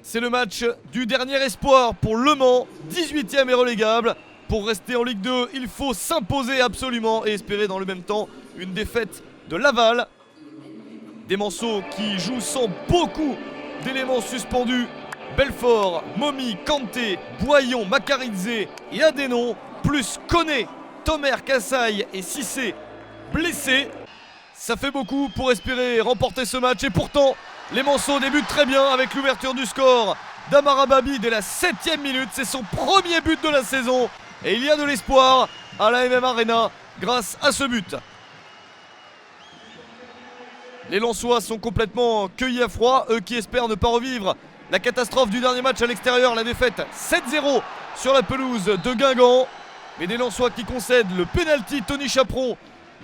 C'est le match du dernier espoir pour Le Mans, 18e et relégable. Pour rester en Ligue 2, il faut s'imposer absolument et espérer dans le même temps une défaite de Laval. Des Manceaux qui jouent sans beaucoup d'éléments suspendus. Belfort, Momy, Kanté, Boyon, Makaridze et Adénon, plus Koné, Tomer, Kassaï et Cissé blessés. Ça fait beaucoup pour espérer remporter ce match et pourtant les Manceaux débutent très bien avec l'ouverture du score d'Amara Babi dès la 7e minute. C'est son premier but de la saison et il y a de l'espoir à la MM Arena grâce à ce but. Les Lensois sont complètement cueillis à froid, eux qui espèrent ne pas revivre la catastrophe du dernier match à l'extérieur, la défaite 7-0 sur la pelouse de Guingamp. Mais des Lensois qui concèdent le penalty, Tony Chaperon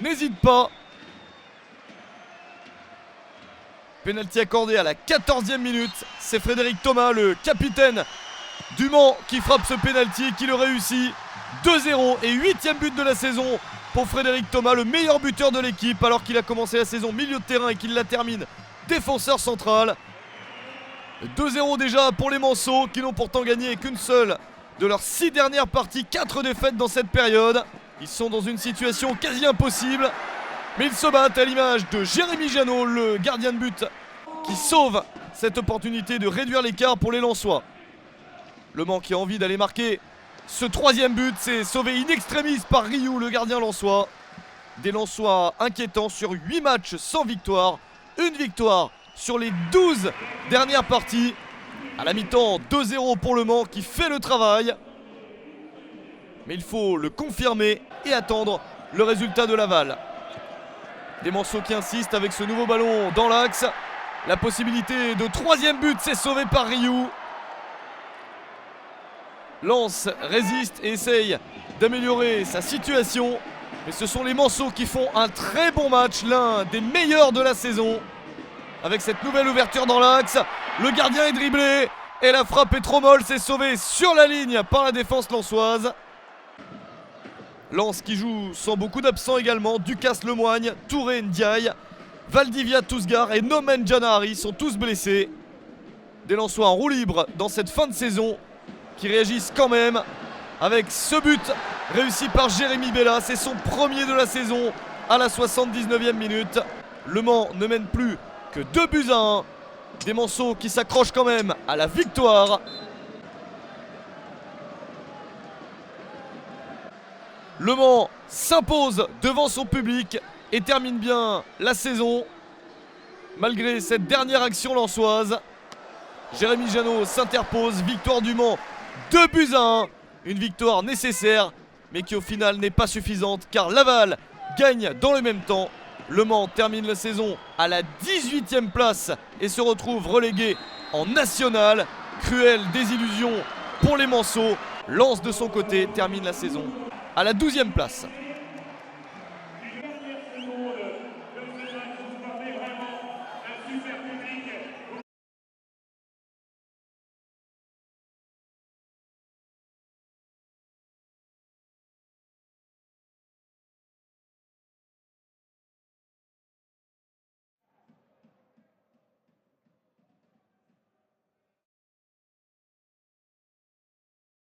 n'hésite pas. Penalty accordé à la 14e minute, c'est Frédéric Thomas, le capitaine du Mans, qui frappe ce penalty, qui le réussit. 2-0 et 8e but de la saison pour Frédéric Thomas, le meilleur buteur de l'équipe alors qu'il a commencé la saison milieu de terrain et qu'il la termine défenseur central. 2-0 déjà pour les Manceaux qui n'ont pourtant gagné qu'une seule de leurs 6 dernières parties, 4 défaites dans cette période. Ils sont dans une situation quasi impossible. Mais ils se battent à l'image de Jérémy Janot, le gardien de but, qui sauve cette opportunité de réduire l'écart pour les Lensois. Le Mans qui a envie d'aller marquer ce 3e but, c'est sauvé in extremis par Rioux, le gardien lensois. Des Lensois inquiétants sur 8 matchs sans victoire. Une victoire sur les 12 dernières parties. À la mi-temps, 2-0 pour le Mans qui fait le travail. Mais il faut le confirmer et attendre le résultat de Laval. Des Manceaux qui insistent avec ce nouveau ballon dans l'axe. La possibilité de 3e but, c'est sauvé par Rioux. Lens résiste et essaye d'améliorer sa situation. Mais ce sont les Manceaux qui font un très bon match, l'un des meilleurs de la saison. Avec cette nouvelle ouverture dans l'axe, le gardien est dribblé et la frappe est trop molle, c'est sauvé sur la ligne par la défense lensoise. Lens qui joue sans beaucoup d'absents également, Ducasse Lemoigne, Touré Ndiaye, Valdivia Tousgar et Nomen Janahari sont tous blessés. Des Lensois en roue libre dans cette fin de saison qui réagissent quand même avec ce but réussi par Jérémy Bella. C'est son premier de la saison à la 79e minute. Le Mans ne mène plus que 2-1. Des Manceaux qui s'accrochent quand même à la victoire. Le Mans s'impose devant son public et termine bien la saison malgré cette dernière action lensoise. Jérémy Janot s'interpose, victoire du Mans 2-1. Une victoire nécessaire mais qui au final n'est pas suffisante car Laval gagne dans le même temps. Le Mans termine la saison à la 18e place et se retrouve relégué en national. Cruelle désillusion pour les Manceaux. Lens de son côté termine la saison à la 12e place.